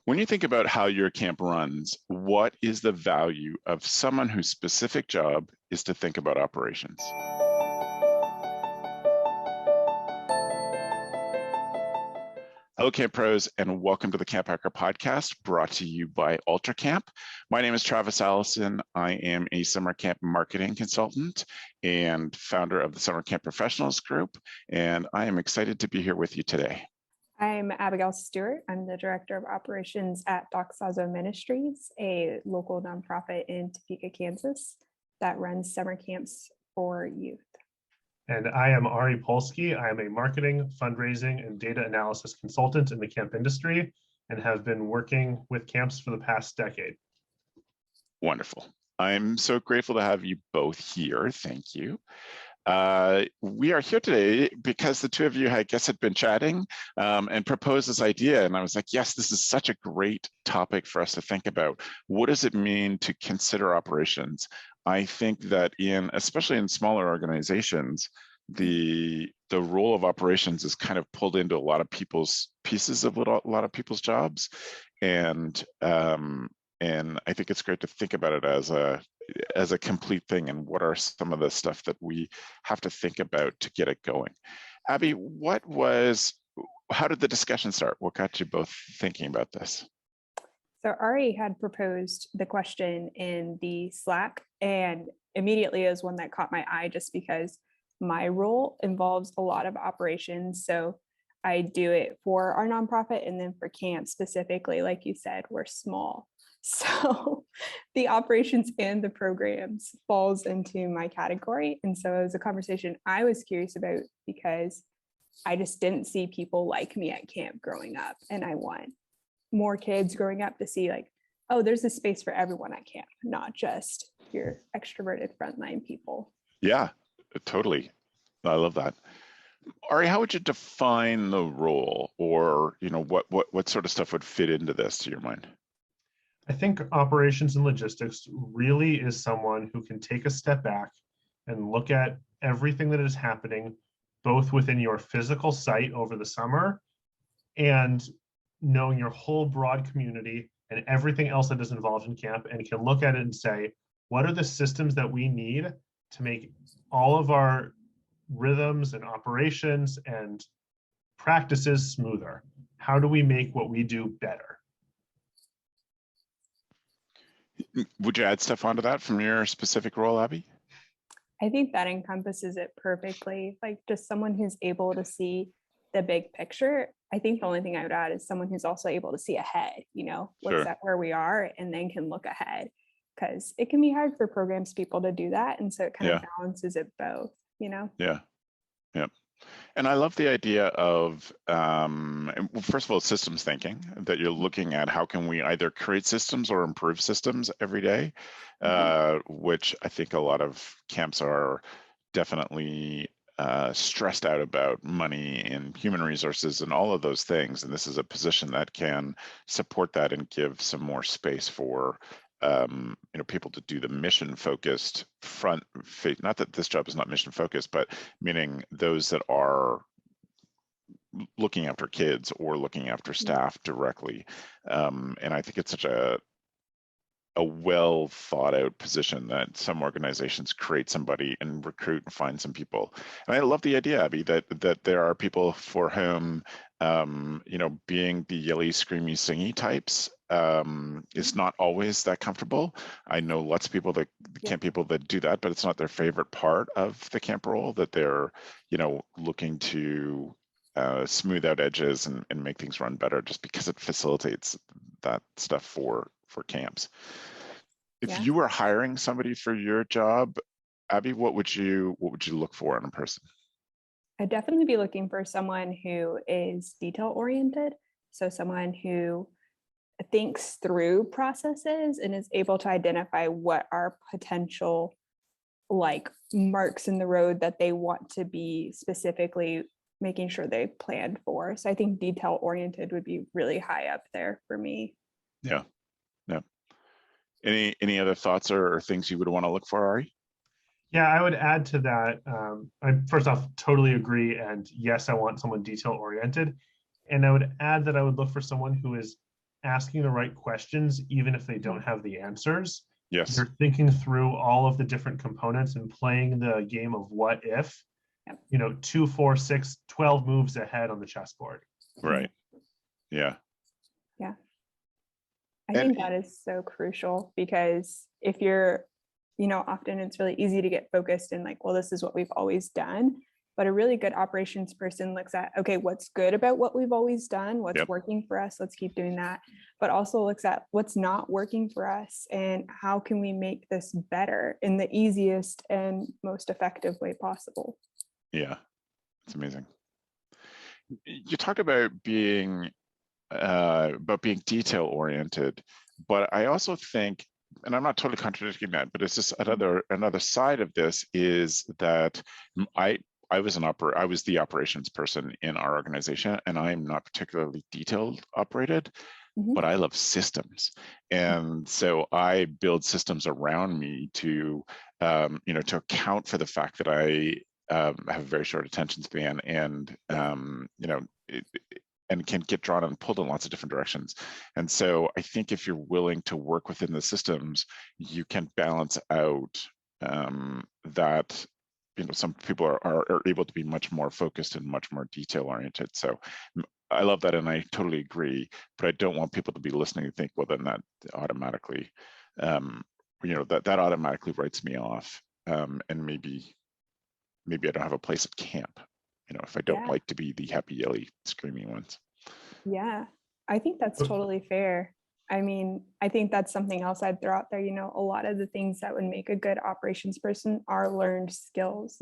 When you think about how your camp runs, what is the value of someone whose specific job is to think about operations? Hello, Camp Pros, and welcome to the CampHacker podcast brought to you by UltraCamp. My name is Travis Allison. I am a summer camp marketing consultant and founder of the Summer Camp Professionals Group, and I am excited to be here with you today. I'm Abigail Stuart. I'm the Director of Operations at Doxazo Ministries, a local nonprofit in Topeka, Kansas that runs summer camps for youth. And I am Ari Polski. I am a marketing, fundraising, and data analysis consultant in the camp industry and have been working with camps for the past decade. Wonderful. I'm so grateful to have you both here. Thank you. We are here today because the two of you, I guess, had been chatting and proposed this idea. And I was like, yes, this is such a great topic for us to think about. What does it mean to consider operations? I think that especially in smaller organizations, the role of operations is kind of pulled into a lot of people's pieces of a lot of people's jobs. And I think it's great to think about it as a complete thing, and what are some of the stuff that we have to think about to get it going. Abby, how did the discussion start? What got you both thinking about this? So Ari had proposed the question in the Slack, and immediately is one that caught my eye just because my role involves a lot of operations. So I do it for our nonprofit, and then for camp specifically, like you said, we're small. So the operations and the programs falls into my category. And so it was a conversation I was curious about because I just didn't see people like me at camp growing up. And I want more kids growing up to see like, oh, there's a space for everyone at camp, not just your extroverted frontline people. Yeah, totally. I love that. Ari, how would you define the role, or what sort of stuff would fit into this to your mind? I think operations and logistics really is someone who can take a step back and look at everything that is happening, both within your physical site over the summer and knowing your whole broad community and everything else that is involved in camp, and can look at it and say, what are the systems that we need to make all of our rhythms and operations and practices smoother? How do we make what we do better? Would you add stuff onto that from your specific role, Abby? I think that encompasses it perfectly. Like, just someone who's able to see the big picture. I think the only thing I would add is someone who's also able to see ahead, what's that where we are, and then can look ahead, because it can be hard for programs people to do that. And so it kind of balances it both, Yeah. And I love the idea of, first of all, systems thinking, that you're looking at how can we either create systems or improve systems every day, which I think a lot of camps are definitely stressed out about money and human resources and all of those things. And this is a position that can support that and give some more space for people to do the mission focused front face. Not that this job is not mission focused, but meaning those that are looking after kids or looking after staff directly. And I think it's such a well thought out position that some organizations create somebody and recruit and find some people. And I love the idea, Abby, that there are people for whom being the yelly, screamy, singy types is not always that comfortable. I know lots of people camp people that do that, but it's not their favorite part of the camp role, that they're looking to smooth out edges and make things run better, just because it facilitates that stuff for camps. If you were hiring somebody for your job, Abby, what would you look for in a person? I'd definitely be looking for someone who is detail oriented. So someone who thinks through processes and is able to identify what are potential marks in the road that they want to be specifically making sure they planned for. So I think detail oriented would be really high up there for me. Yeah. Any other thoughts or things you would want to look for, Ari? Yeah, I would add to that. I first off totally agree, and yes, I want someone detail oriented. And I would add that I would look for someone who is asking the right questions, even if they don't have the answers. Yes. You're thinking through all of the different components and playing the game of what if, you know, 2, 4, 6, 12 moves ahead on the chessboard. Right. Yeah. Yeah. I And think that is so crucial, because if you're, often it's really easy to get focused in like, well, this is what we've always done. But a really good operations person looks at, okay, what's good about what we've always done, what's Yep. working for us, let's keep doing that. But also looks at what's not working for us and how can we make this better in the easiest and most effective way possible. Yeah, it's amazing. You talked about being detail oriented, but I also think, and I'm not totally contradicting that, but it's just another side of this is that I was the operations person in our organization, and I'm not particularly detailed operated, but I love systems. And so I build systems around me to, to account for the fact that I have a very short attention span, and, and can get drawn and pulled in lots of different directions. And so I think if you're willing to work within the systems, you can balance out that, some people are able to be much more focused and much more detail oriented. So I love that, and I totally agree, but I don't want people to be listening and think, well, then that automatically, that automatically writes me off. And maybe I don't have a place at camp, if I don't like to be the happy, yelly, screaming ones. Yeah, I think that's totally fair. I mean, I think that's something else I'd throw out there. A lot of the things that would make a good operations person are learned skills.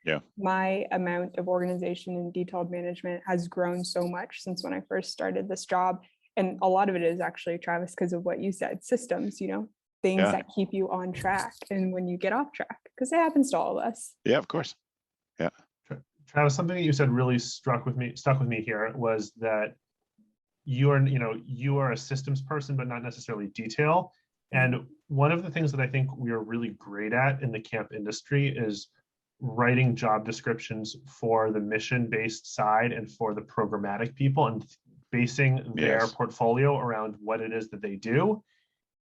Yeah. My amount of organization and detailed management has grown so much since when I first started this job. And a lot of it is actually, Travis, because of what you said, systems, things that keep you on track. And when you get off track, because it happens to all of us. Yeah, of course. Yeah. Travis, something that you said really stuck with me here was that you are a systems person, but not necessarily detail. And one of the things that I think we are really great at in the camp industry is writing job descriptions for the mission-based side and for the programmatic people, and basing their portfolio around what it is that they do.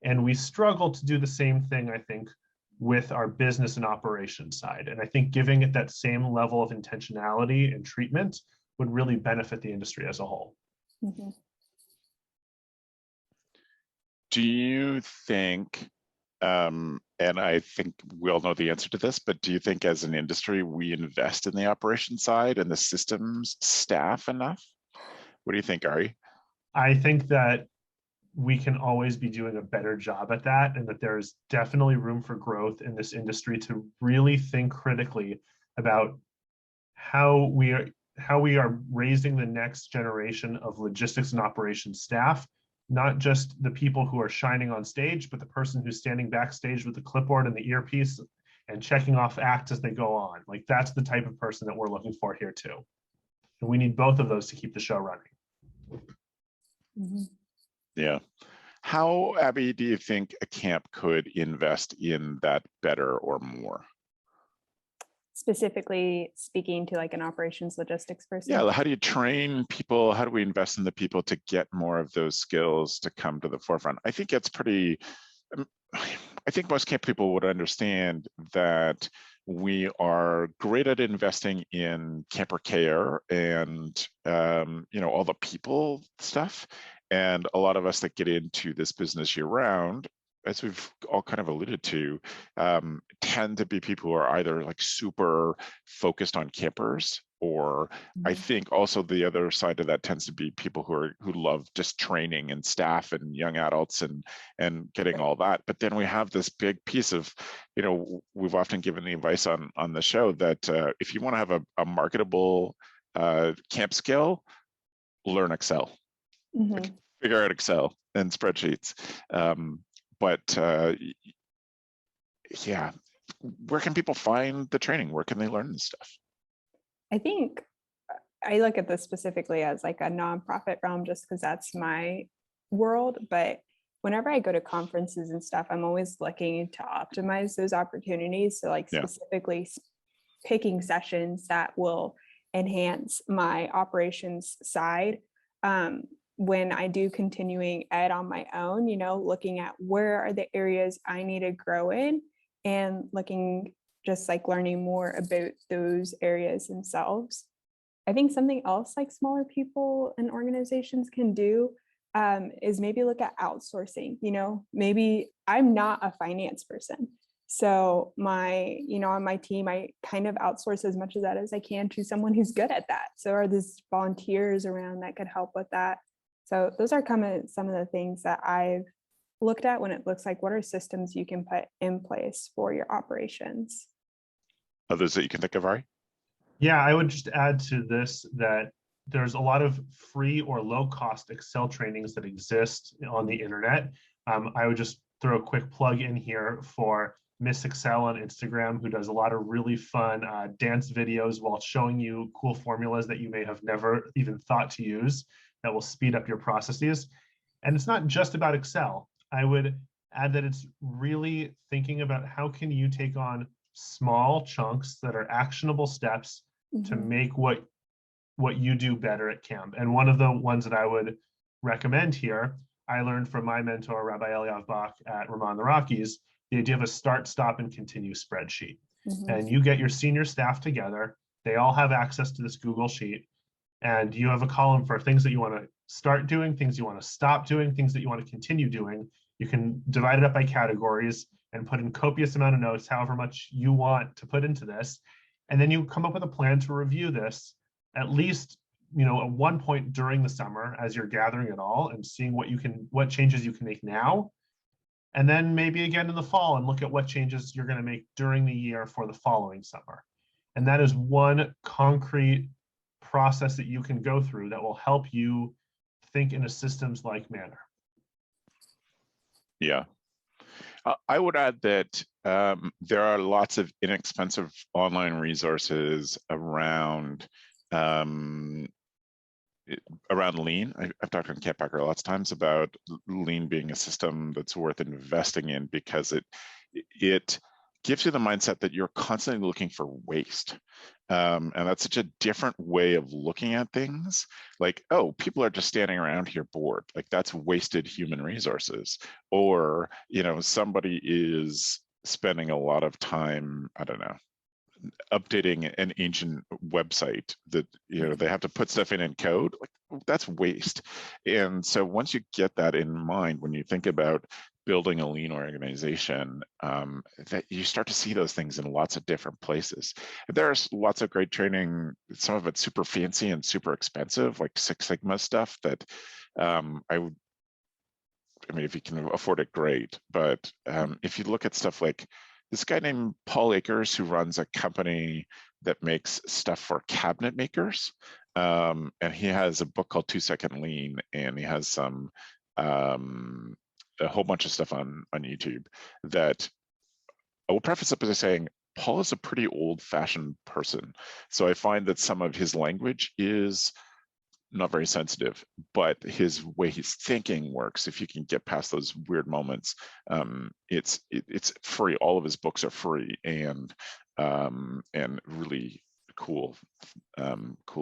And we struggle to do the same thing, I think, with our business and operations side. And I think giving it that same level of intentionality and treatment would really benefit the industry as a whole. Mm-hmm. Do you think, and I think we all know the answer to this, but do you think as an industry, we invest in the operations side and the systems staff enough? What do you think, Ari? I think that we can always be doing a better job at that, and that there's definitely room for growth in this industry to really think critically about how we are raising the next generation of logistics and operations staff, not just the people who are shining on stage, but the person who's standing backstage with the clipboard and the earpiece and checking off acts as they go on. Like, that's the type of person that we're looking for here too. And we need both of those to keep the show running. Mm-hmm. Yeah. How, Abby, do you think a camp could invest in that better or more? Specifically speaking to like an operations logistics person? Yeah, how do you train people? How do we invest in the people to get more of those skills to come to the forefront? I think it's pretty, I think most camp people would understand that we are great at investing in camper care and, all the people stuff. And a lot of us that get into this business year round, as we've all kind of alluded to, tend to be people who are either like super focused on campers, or I think also the other side of that tends to be people who love just training and staff and young adults and getting all that. But then we have this big piece of, we've often given the advice on the show that if you want to have a marketable camp skill, learn Excel. Like, figure out Excel and spreadsheets. Yeah, where can people find the training? Where can they learn this stuff? I think I look at this specifically as like a nonprofit realm, just because that's my world. But whenever I go to conferences and stuff, I'm always looking to optimize those opportunities. So like specifically picking sessions that will enhance my operations side. when I do continuing ed on my own, looking at where are the areas I need to grow in, and looking just like learning more about those areas themselves. I think something else like smaller people and organizations can do is maybe look at outsourcing. Maybe I'm not a finance person. So on my team, I kind of outsource as much of that as I can to someone who's good at that. So are these volunteers around that could help with that? So those are some of the things that I've looked at when it looks like what are systems you can put in place for your operations. Others that you can think of, Ari? Yeah, I would just add to this that there's a lot of free or low cost Excel trainings that exist on the internet. I would just throw a quick plug in here for Miss Excel on Instagram, who does a lot of really fun dance videos while showing you cool formulas that you may have never even thought to use that will speed up your processes. And it's not just about Excel. I would add that it's really thinking about how can you take on small chunks that are actionable steps to make what you do better at camp. And one of the ones that I would recommend here, I learned from my mentor, Rabbi Eliav Bach at Ramon the Rockies, the idea of a start, stop, and continue spreadsheet. And you get your senior staff together. They all have access to this Google Sheet. And you have a column for things that you want to start doing, things you want to stop doing, things that you want to continue doing. You can divide it up by categories and put in copious amount of notes, however much you want to put into this. And then you come up with a plan to review this at least, at one point during the summer as you're gathering it all and seeing what changes you can make now. And then maybe again in the fall and look at what changes you're going to make during the year for the following summer. And that is one concrete process that you can go through that will help you think in a systems-like manner. Yeah. I would add that there are lots of inexpensive online resources around Lean. I've talked on CampHacker lots of times about Lean being a system that's worth investing in because it gives you the mindset that you're constantly looking for waste. And that's such a different way of looking at things. Like, oh, people are just standing around here bored. Like that's wasted human resources. Or, somebody is spending a lot of time, I don't know, updating an ancient website that they have to put stuff in code. Like that's waste. And so once you get that in mind, when you think about building a lean organization, that you start to see those things in lots of different places. There's lots of great training. Some of it's super fancy and super expensive, like Six Sigma stuff that if you can afford it, great. But if you look at stuff like this guy named Paul Akers, who runs a company that makes stuff for cabinet makers, and he has a book called 2 Second Lean, and he has some a whole bunch of stuff on YouTube that I will preface it by saying Paul is a pretty old-fashioned person. So I find that some of his language is not very sensitive, but his way he's thinking works. If you can get past those weird moments, it's free. All of his books are free and really cool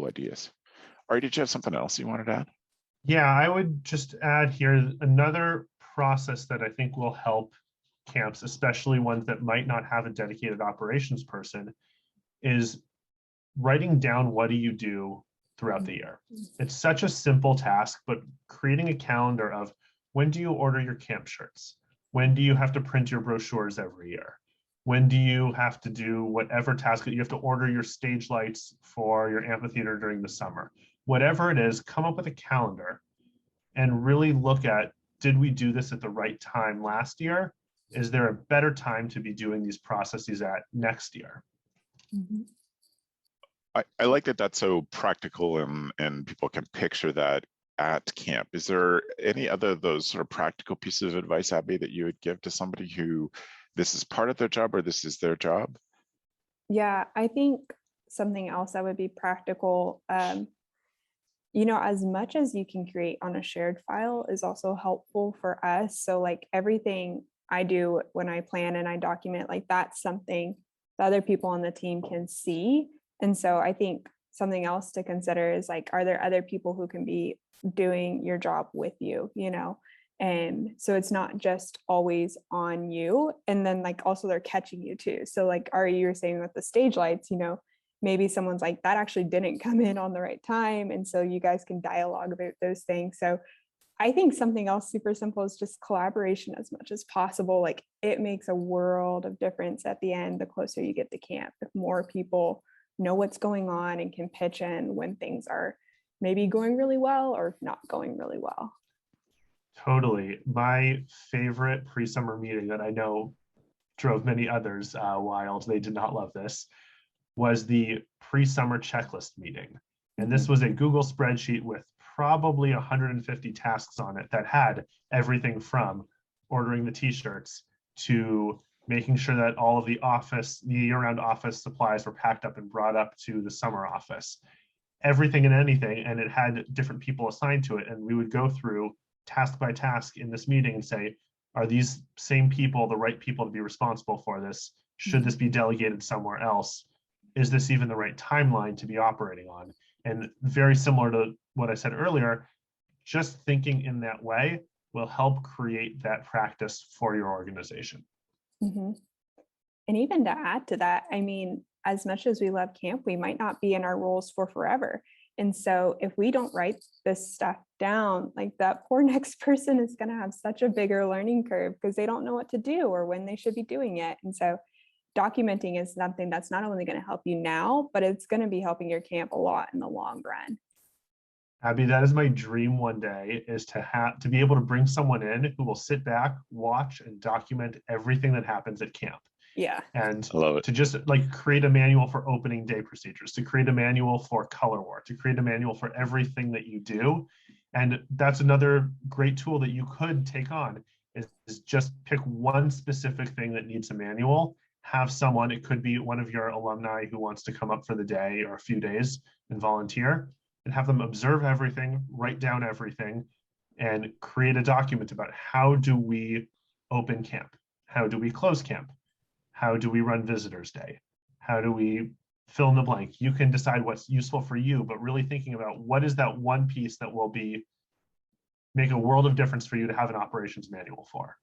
ideas. Ari, did you have something else you wanted to add? Yeah, I would just add here another process that I think will help camps, especially ones that might not have a dedicated operations person, is writing down what do you do throughout the year. It's such a simple task, but creating a calendar of when do you order your camp shirts? When do you have to print your brochures every year? When do you have to do whatever task that you have to order your stage lights for your amphitheater during the summer? Whatever it is, come up with a calendar and really look at, did we do this at the right time last year? Is there a better time to be doing these processes at next year? Mm-hmm. I like that that's so practical and people can picture that at camp. Is there any other of those sort of practical pieces of advice, Abby, that you would give to somebody who this is part of their job or this is their job? Yeah, I think something else that would be practical, as much as you can create on a shared file is also helpful for us. So like everything I do when I plan and I document, like that's something that other people on the team can see. And so I think something else to consider is like, are there other people who can be doing your job with you, And so it's not just always on you. And then like also they're catching you too. So like Ari, you were saying with the stage lights, maybe someone's like, that actually didn't come in on the right time. And so you guys can dialogue about those things. So I think something else super simple is just collaboration as much as possible. Like it makes a world of difference at the end, the closer you get to camp. If more people know what's going on and can pitch in when things are maybe going really well or not going really well. Totally. My favorite pre-summer meeting that I know drove many others wild, they did not love this, was the pre-summer checklist meeting. And this was a Google spreadsheet with probably 150 tasks on it that had everything from ordering the t-shirts to making sure that all of the year-round office supplies were packed up and brought up to the summer office. Everything and anything, and it had different people assigned to it. And we would go through task by task in this meeting and say, are these same people the right people to be responsible for this? Should this be delegated somewhere else? Is this even the right timeline to be operating on? And very similar to what I said earlier, just thinking in that way will help create that practice for your organization. And even to add to that, I mean, as much as we love camp, we might not be in our roles for forever. And so if we don't write this stuff down, like that poor next person is going to have such a bigger learning curve because they don't know what to do or when they should be doing it. And so documenting is something that's not only going to help you now, but it's going to be helping your camp a lot in the long run. Abby, that is my dream one day, is to be able to bring someone in who will sit back, watch, and document everything that happens at camp. Yeah. And I love it. To just like create a manual for opening day procedures, to create a manual for color war, to create a manual for everything that you do. And that's another great tool that you could take on is just pick one specific thing that needs a manual, have someone, it could be one of your alumni who wants to come up for the day or a few days and volunteer, and have them observe everything, write down everything, and create a document about how do we open camp? How do we close camp? How do we run visitors day? How do we fill in the blank? You can decide what's useful for you, but really thinking about what is that one piece that will make a world of difference for you to have an operations manual for.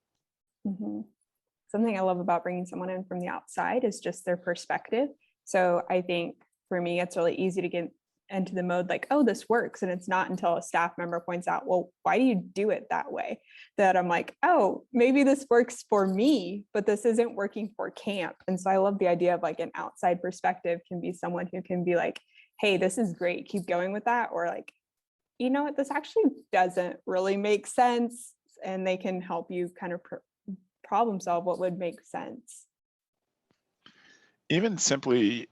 Something I love about bringing someone in from the outside is just their perspective. So I think for me, it's really easy to get into the mode like, oh, this works. And it's not until a staff member points out, well, why do you do it that way? That I'm like, oh, maybe this works for me, but this isn't working for camp. And so I love the idea of like an outside perspective can be someone who can be like, hey, this is great, keep going with that. Or like, you know what, this actually doesn't really make sense. And they can help you kind of problem solve what would make sense. Even simply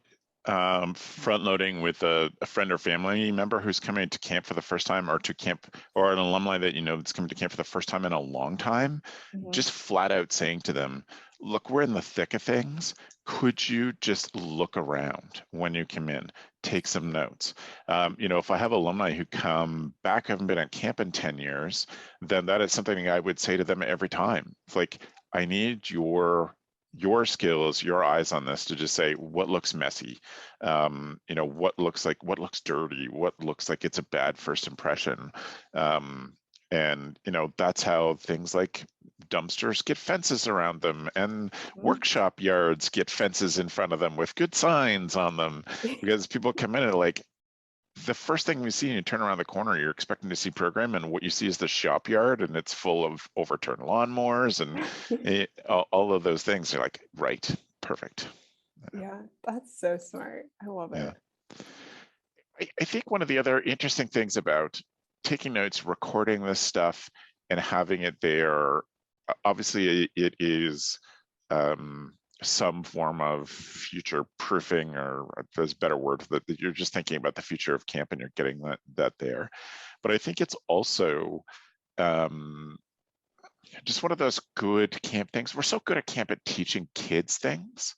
front loading with a friend or family member who's coming to camp for the first time, or to camp, or an alumni that you know that's coming to camp for the first time in a long time, just flat out saying to them, look, we're in the thick of things. Could you just look around when you come in, take some notes? If I have alumni who come back, haven't been at camp in 10 years, then that is something I would say to them every time. It's like, I need your skills, your eyes on this to just say what looks messy, what looks dirty, what looks like it's a bad first impression. And that's how things like dumpsters get fences around them, and workshop yards get fences in front of them with good signs on them, because people come in and like, the first thing we see, and you turn around the corner, you're expecting to see program, and what you see is the shop yard, and it's full of overturned lawnmowers and all of those things. You're like, right, perfect. Yeah, that's so smart. I love it. I think one of the other interesting things about taking notes, recording this stuff, and having it there, obviously it is some form of future proofing, or there's a better word for that you're just thinking about the future of camp and you're getting that there. But I think it's also just one of those good camp things. We're so good at camp at teaching kids things,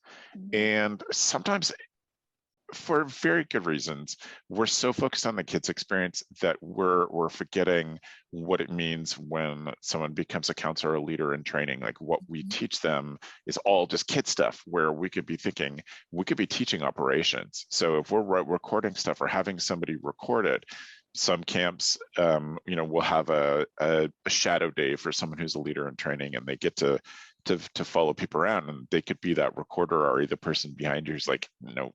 and sometimes for very good reasons. We're so focused on the kids' experience that we're forgetting what it means when someone becomes a counselor or a leader in training. Like what we teach them is all just kid stuff, where we could be thinking, we could be teaching operations. So if we're recording stuff or having somebody record it, some camps, will have a shadow day for someone who's a leader in training, and they get to follow people around, and they could be that recorder or the person behind you who's like, no,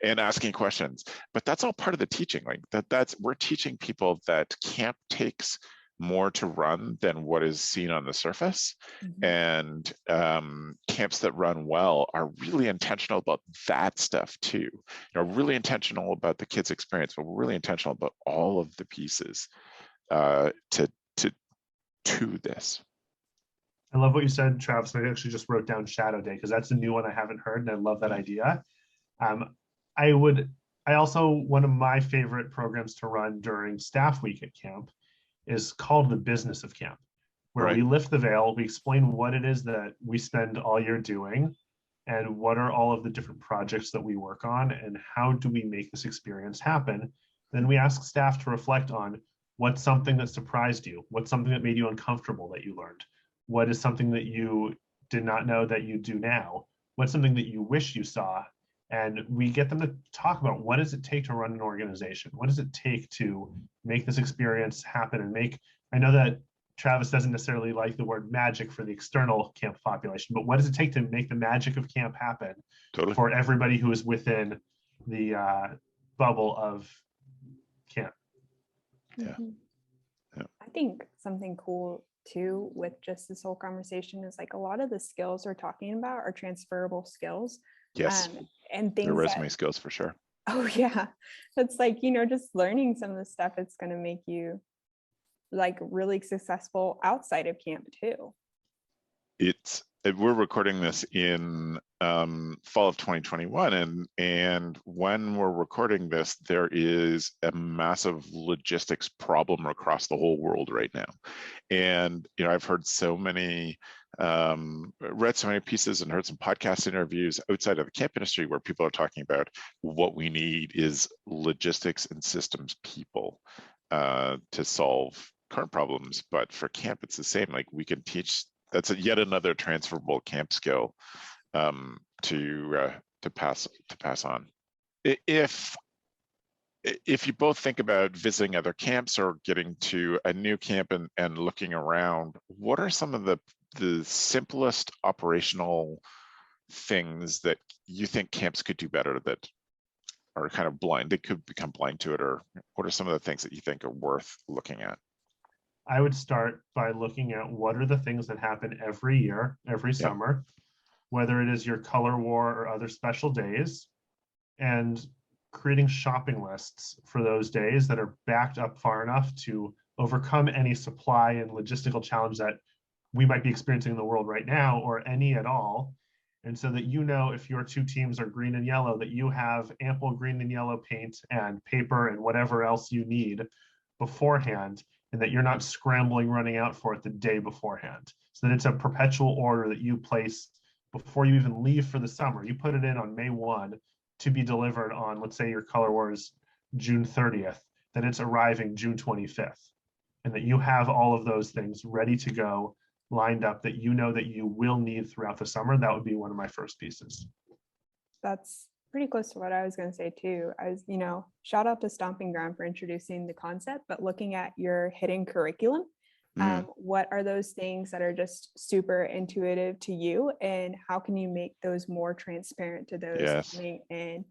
and asking questions. But that's all part of the teaching. Like we're teaching people that camp takes more to run than what is seen on the surface. And camps that run well are really intentional about that stuff too. Really intentional about the kids' experience, but we're really intentional about all of the pieces to this. I love what you said, Travis. I actually just wrote down Shadow Day because that's a new one I haven't heard, and I love that idea. One of my favorite programs to run during staff week at camp is called the Business of Camp, where we lift the veil, we explain what it is that we spend all year doing, and what are all of the different projects that we work on, and how do we make this experience happen. Then we ask staff to reflect on what's something that surprised you, what's something that made you uncomfortable that you learned, what is something that you did not know that you do now, what's something that you wish you saw. And we get them to talk about, what does it take to run an organization? What does it take to make this experience happen and I know that Travis doesn't necessarily like the word magic for the external camp population, but what does it take to make the magic of camp happen for everybody who is within the bubble of camp? Yeah. I think something cool too with just this whole conversation is like a lot of the skills we're talking about are transferable skills. Yes. And things, the resume skills for sure. Oh yeah. It's like, just learning some of the stuff, it's going to make you like really successful outside of camp too. We're recording this in fall of 2021, and when we're recording this, there is a massive logistics problem across the whole world right now. And I've heard so many, read so many pieces and heard some podcast interviews outside of the camp industry where people are talking about what we need is logistics and systems people to solve current problems. But for camp, it's the same. Like we can teach. That's yet another transferable camp skill to pass on. If you both think about visiting other camps or getting to a new camp and looking around, what are some of the simplest operational things that you think camps could do better that are kind of blind? They could become blind to it, or what are some of the things that you think are worth looking at? I would start by looking at what are the things that happen every year, every summer, whether it is your color war or other special days, and creating shopping lists for those days that are backed up far enough to overcome any supply and logistical challenge that we might be experiencing in the world right now, or any at all. And so that if your two teams are green and yellow, that you have ample green and yellow paint and paper and whatever else you need beforehand, and that you're not scrambling, running out for it the day beforehand. So that it's a perpetual order that you place before you even leave for the summer. You put it in on May 1 to be delivered on, let's say your color war is June 30th, that it's arriving June 25th. And that you have all of those things ready to go, lined up, that that you will need throughout the summer. That would be one of my first pieces. That's pretty close to what I was going to say too. Shout out to Stomping Ground for introducing the concept, but looking at your hidden curriculum, what are those things that are just super intuitive to you, and how can you make those more transparent to those coming in?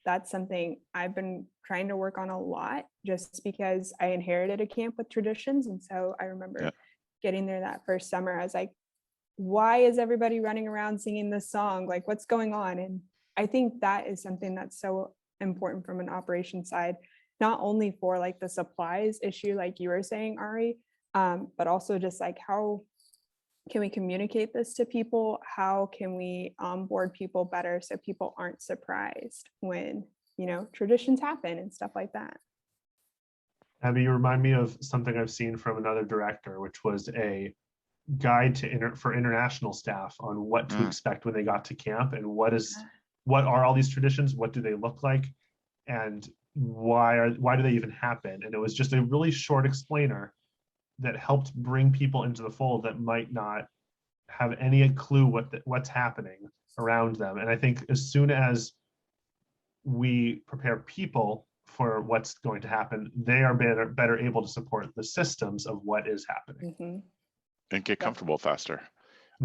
That's something I've been trying to work on a lot, just because I inherited a camp with traditions. And so I remember getting there that first summer, I was like, why is everybody running around singing this song? Like, what's going on? And I think that is something that's so important from an operations side, not only for like the supplies issue, like you were saying, Ari, but also just like, how can we communicate this to people? How can we onboard people better so people aren't surprised when, traditions happen and stuff like that? Abby, you remind me of something I've seen from another director, which was a guide for international staff on what to expect when they got to camp, and what is what are all these traditions? What do they look like? And why do they even happen? And it was just a really short explainer that helped bring people into the fold that might not have any clue what's happening around them. And I think as soon as we prepare people for what's going to happen, they are better able to support the systems of what is happening. And get comfortable faster.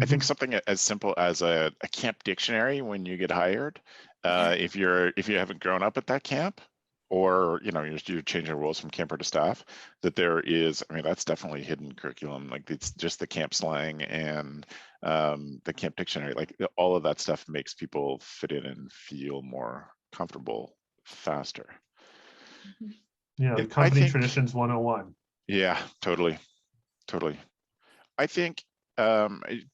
I think something as simple as a camp dictionary when you get hired, if you haven't grown up at that camp, or you're changing roles from camper to staff, that there is, I mean, that's definitely hidden curriculum. Like it's just the camp slang and the camp dictionary. Like all of that stuff makes people fit in and feel more comfortable faster. Yeah, And company traditions 101. Yeah, totally. I think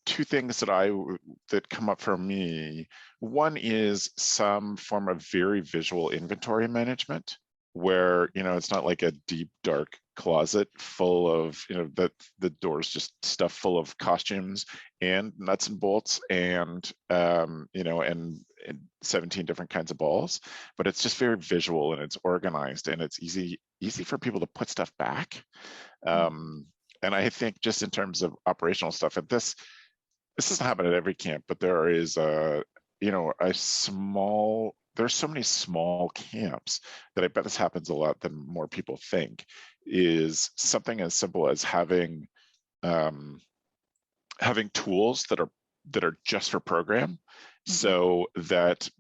two things that come up for me. One is some form of very visual inventory management, where it's not like a deep dark closet full of the doors just stuff full of costumes and nuts and bolts and and 17 different kinds of balls, but it's just very visual and it's organized and it's easy for people to put stuff back. And I think just in terms of operational stuff, and this doesn't happen at every camp, but there is there's so many small camps that I bet this happens a lot than more people think, is something as simple as having tools that are just for program, so that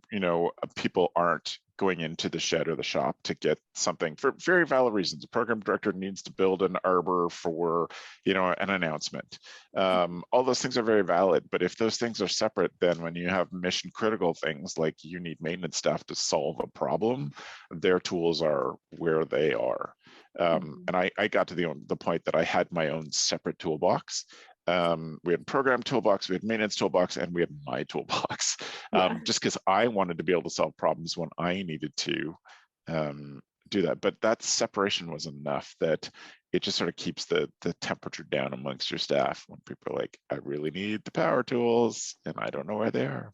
people aren't going into the shed or the shop to get something for very valid reasons. The program director needs to build an arbor for an announcement. All those things are very valid, but if those things are separate, then when you have mission critical things like you need maintenance staff to solve a problem, their tools are where they are. And I got to the point that I had my own separate toolbox. We had program toolbox, we had maintenance toolbox, and we had my toolbox, just because I wanted to be able to solve problems when I needed to do that. But that separation was enough that it just sort of keeps the temperature down amongst your staff when people are like, I really need the power tools and I don't know where they are.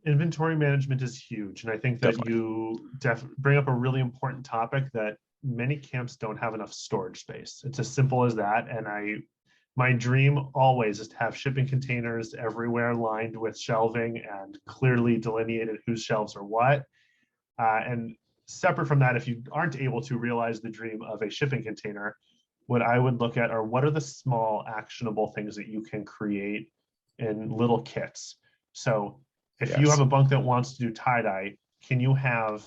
Inventory management is huge. And I think that you bring up a really important topic, that many camps don't have enough storage space. It's as simple as that. And my dream always is to have shipping containers everywhere lined with shelving and clearly delineated whose shelves are what. And separate from that, if you aren't able to realize the dream of a shipping container, what I would look at are what are the small actionable things that you can create in little kits. So if you have a bunk that wants to do tie-dye, can you have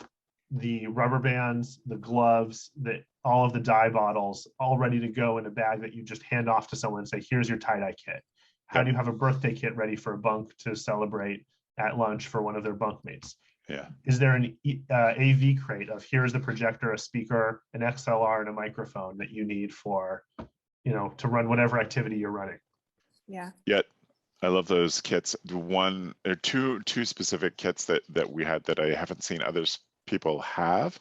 the rubber bands, the gloves, all of the dye bottles all ready to go in a bag that you just hand off to someone and say, here's your tie-dye kit? How do you have a birthday kit ready for a bunk to celebrate at lunch for one of their bunkmates? Is there an AV crate of here's the projector, a speaker, an XLR, and a microphone that you need for, to run whatever activity you're running? I love those kits. One or two specific kits that we had that I haven't seen others people have.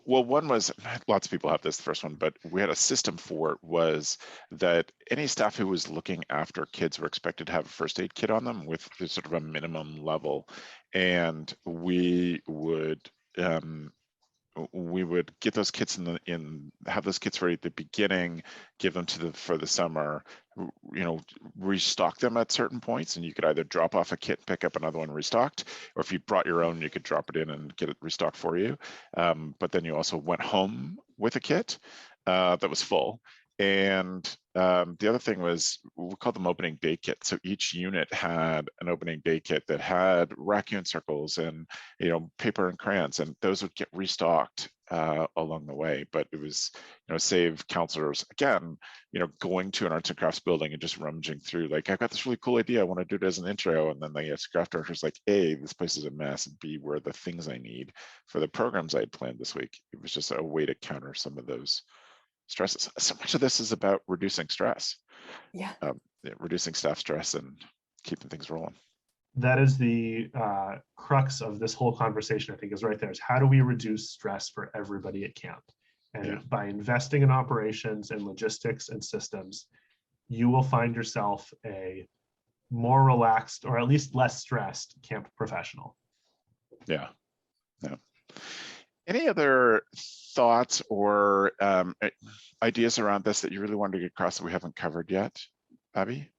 Well, one was, lots of people have this, the first one, but we had a system for it, was that any staff who was looking after kids were expected to have a first aid kit on them with sort of a minimum level. And we would get those kits have those kits ready at the beginning, give them for the summer, restock them at certain points, and you could either drop off a kit, pick up another one restocked, or if you brought your own, you could drop it in and get it restocked for you. But then you also went home with a kit that was full. And the other thing was, we called them opening day kits. So each unit had an opening day kit that had raccoon circles and paper and crayons, and those would get restocked along the way. But it was save counselors again going to an arts and crafts building and just rummaging through, like, I've got this really cool idea, I want to do it as an intro, and then the craft director's like, A, this place is a mess, and B, where are the things I need for the programs I had planned this week. It was just a way to counter some of those stresses. So much of this is about reducing stress, reducing staff stress and keeping things rolling. That is the crux of this whole conversation, I think, is right there, is how do we reduce stress for everybody at camp? And by investing in operations and logistics and systems, you will find yourself a more relaxed, or at least less stressed, camp professional. Yeah. Yeah. Any other thoughts or ideas around this that you really wanted to get across that we haven't covered yet, Abby?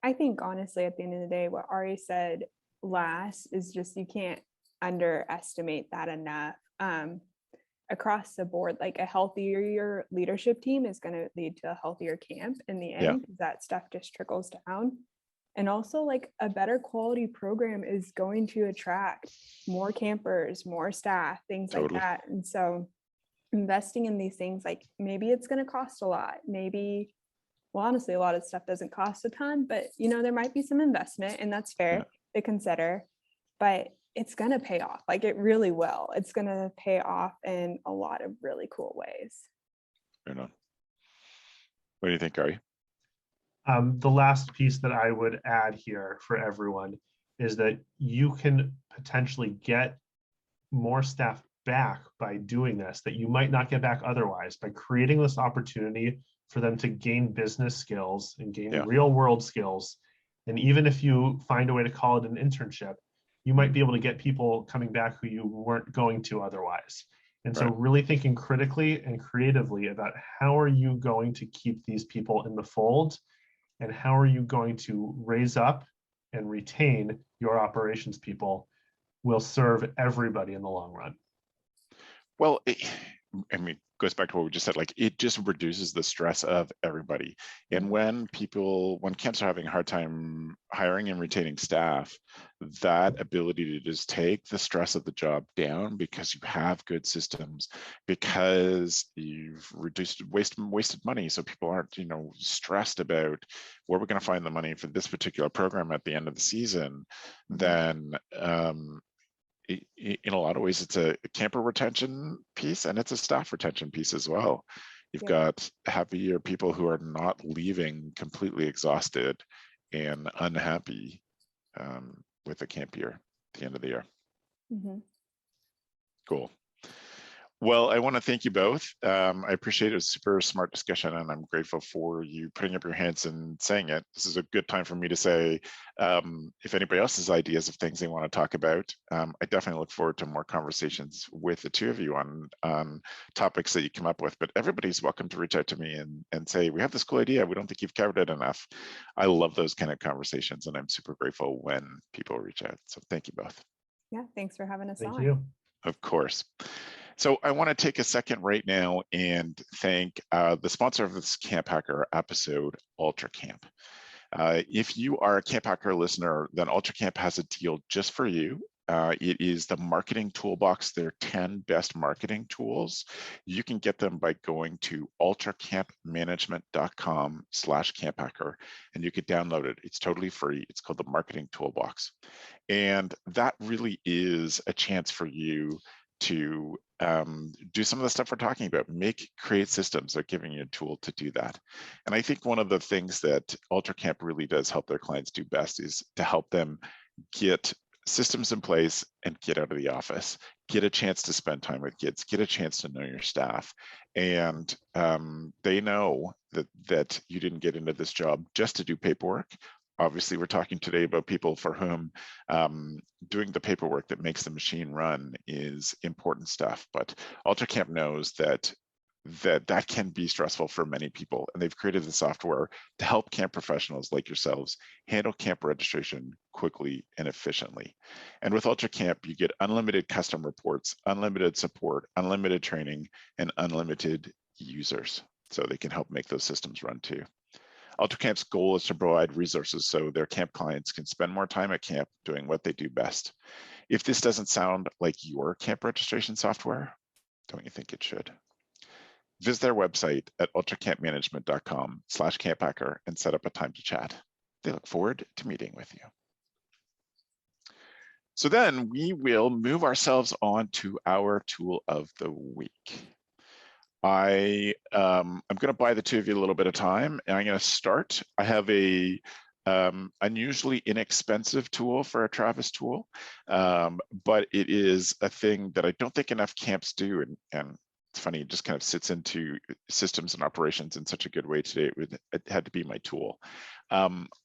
I think honestly, at the end of the day, what Ari said last is just, you can't underestimate that enough. Across the board, like a healthier leadership team is going to lead to a healthier camp in the Yeah. end, because that stuff just trickles down. And also, like, a better quality program is going to attract more campers, more staff, things like Totally. that. And so investing in these things, like, maybe it's going to cost a lot, maybe, well, honestly, a lot of stuff doesn't cost a ton, but there might be some investment, and that's fair to consider, but it's going to pay off. Like, it really will. It's going to pay off in a lot of really cool ways. Right on. What do you think, Ari? The last piece that I would add here for everyone is that you can potentially get more staff back by doing this that you might not get back otherwise, by creating this opportunity for them to gain business skills and gain real world skills. And even if you find a way to call it an internship, you might be able to get people coming back who you weren't going to otherwise. And so really thinking critically and creatively about how are you going to keep these people in the fold, and how are you going to raise up and retain your operations people will serve everybody in the long run. Well, I mean, goes back to what we just said, like, it just reduces the stress of everybody. And when camps are having a hard time hiring and retaining staff, that ability to just take the stress of the job down because you have good systems, because you've reduced wasted money, so people aren't stressed about where we're going to find the money for this particular program at the end of the season, then in a lot of ways, it's a camper retention piece, and it's a staff retention piece as well. You've got happier people who are not leaving completely exhausted and unhappy with the camp year at the end of the year. Cool. Well, I want to thank you both. I appreciate it. It was a super smart discussion, and I'm grateful for you putting up your hands and saying it. This is a good time for me to say, if anybody else has ideas of things they want to talk about, I definitely look forward to more conversations with the two of you on topics that you come up with. But everybody's welcome to reach out to me and say, we have this cool idea. We don't think you've covered it enough. I love those kind of conversations, and I'm super grateful when people reach out. So thank you both. Yeah, thanks for having us on. Thank you. Of course. So I want to take a second right now and thank the sponsor of this CampHacker episode, UltraCamp. If you are a CampHacker listener, then UltraCamp has a deal just for you. It is the marketing toolbox, their 10 best marketing tools. You can get them by going to ultracampmanagement.com/CampHacker, and you could download it. It's totally free. It's called the Marketing Toolbox. And that really is a chance for you to do some of the stuff we're talking about, create systems. They're giving you a tool to do that. And I think one of the things that UltraCamp really does help their clients do best is to help them get systems in place and get out of the office, get a chance to spend time with kids, get a chance to know your staff. And they know that you didn't get into this job just to do paperwork. Obviously, we're talking today about people for whom doing the paperwork that makes the machine run is important stuff. But UltraCamp knows that can be stressful for many people, and they've created the software to help camp professionals like yourselves handle camp registration quickly and efficiently. And with UltraCamp, you get unlimited custom reports, unlimited support, unlimited training, and unlimited users, so they can help make those systems run too. UltraCamp's goal is to provide resources so their camp clients can spend more time at camp doing what they do best. If this doesn't sound like your camp registration software, don't you think it should? Visit their website at ultracampmanagement.com/CampHacker and set up a time to chat. They look forward to meeting with you. So then we will move ourselves on to our tool of the week. I'm going to buy the two of you a little bit of time, and I'm going to start. I have a unusually inexpensive tool for a Travis tool, but it is a thing that I don't think enough camps do, and it's funny, it just kind of sits into systems and operations in such a good way today. It had to be my tool.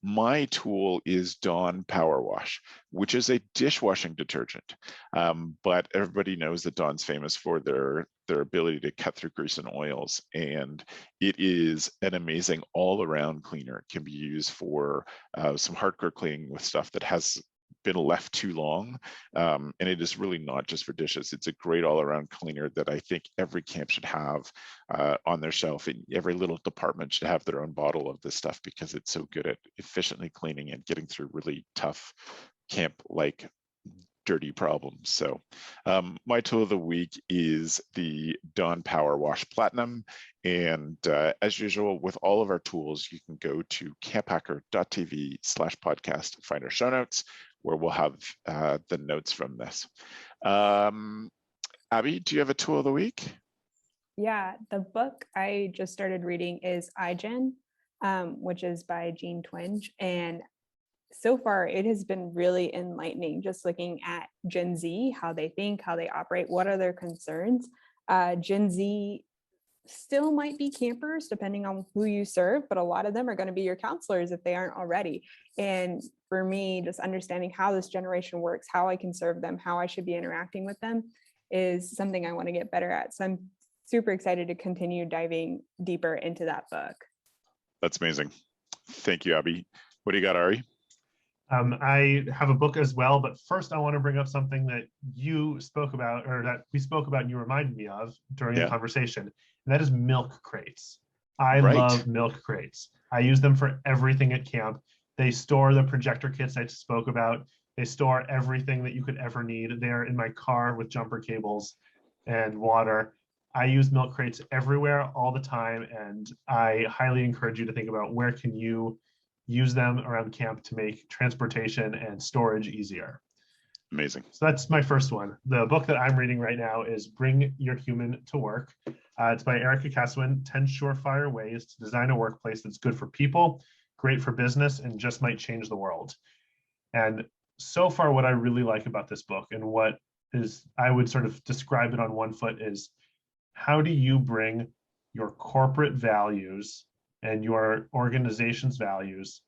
My tool is Dawn Power Wash, which is a dishwashing detergent. But everybody knows that Dawn's famous for their ability to cut through grease and oils. And it is an amazing all-around cleaner. It can be used for some hardcore cleaning with stuff that has been left too long. And it is really not just for dishes. It's a great all-around cleaner that I think every camp should have on their shelf, and every little department should have their own bottle of this stuff because it's so good at efficiently cleaning and getting through really tough camp-like dirty problems. So my tool of the week is the Dawn Power Wash Platinum. And as usual, with all of our tools, you can go to camphacker.tv/podcast, find our show notes, where we'll have the notes from this. Abby, do you have a tool of the week? Yeah, the book I just started reading is iGen, which is by Jean Twenge. And so far, it has been really enlightening, just looking at Gen Z, how they think, how they operate, what are their concerns. Gen Z still might be campers, depending on who you serve, but a lot of them are going to be your counselors if they aren't already. And for me, just understanding how this generation works, how I can serve them, how I should be interacting with them is something I want to get better at. So I'm super excited to continue diving deeper into that book. That's amazing. Thank you, Abby. What do you got, Ari? I have a book as well, but first I want to bring up something that you spoke about, or that we spoke about and you reminded me of during the conversation, and that is milk crates. I love milk crates. I use them for everything at camp. They store the projector kits I spoke about. They store everything that you could ever need. They're in my car with jumper cables and water. I use milk crates everywhere all the time, and I highly encourage you to think about where can you use them around camp to make transportation and storage easier. Amazing. So that's my first one. The book that I'm reading right now is Bring Your Human to Work. It's by Erica Keswin, 10 Surefire Ways to Design a Workplace That's Good for People, Great for Business, and Just Might Change the World. And so far, what I really like about this book, and what is, I would sort of describe it on one foot, is how do you bring your corporate values and your organization's values,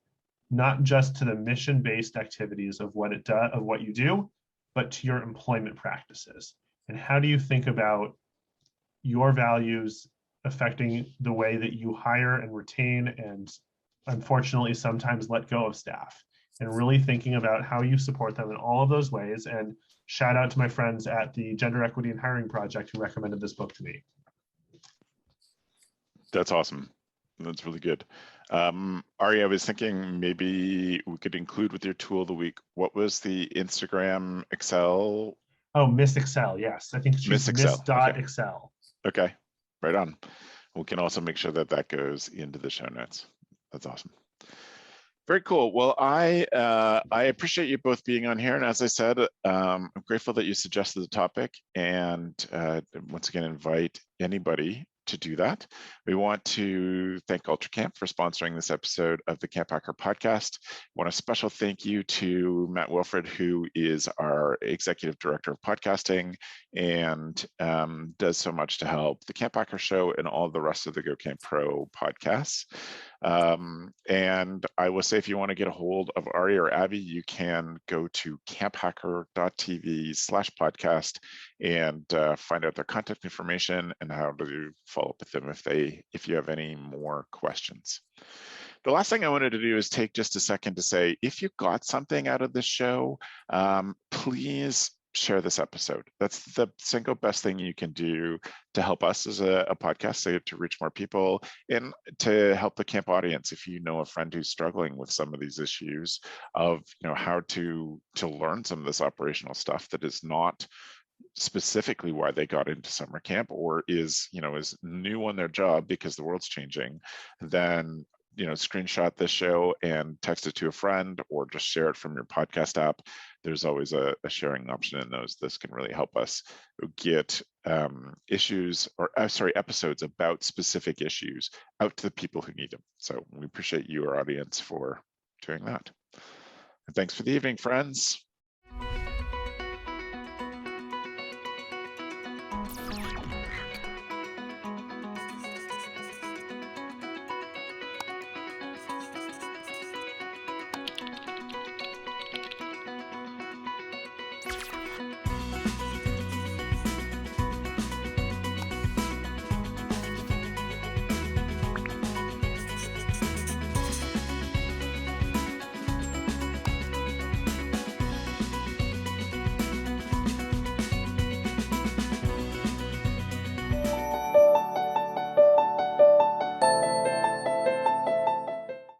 not just to the mission-based activities of what it does, of what you do, but to your employment practices. And how do you think about your values affecting the way that you hire and retain, and unfortunately sometimes let go of staff, and really thinking about how you support them in all of those ways. And shout out to my friends at the Gender Equity and Hiring Project who recommended this book to me. That's awesome. That's really good. Ari, I was thinking maybe we could include with your tool of the week, what was the Instagram Excel? Oh, Miss Excel, yes. I think she's Miss Excel. Miss.Excel. Okay, right on. We can also make sure that that goes into the show notes. That's awesome. Very cool. Well, I appreciate you both being on here. And as I said, I'm grateful that you suggested the topic, and once again, invite anybody to do that. We want to thank UltraCamp for sponsoring this episode of the CampHacker podcast. I want a special thank you to Matt Wilfred, who is our Executive Director of Podcasting and does so much to help the CampHacker show and all the rest of the Go Camp Pro podcasts. And I will say, if you want to get a hold of Ari or Abby, you can go to camphacker.tv/podcast and find out their contact information and how to follow up with them if you have any more questions. The last thing I wanted to do is take just a second to say, if you got something out of this show, please share this episode. That's the single best thing you can do to help us as a podcast, to reach more people and to help the camp audience. If you know a friend who's struggling with some of these issues of, how to learn some of this operational stuff that is not specifically why they got into summer camp, or is new on their job because the world's changing, then screenshot this show and text it to a friend, or just share it from your podcast app. There's always a sharing option in those. This can really help us get episodes about specific issues out to the people who need them. So we appreciate you, our audience, for doing that. And thanks for the evening, friends.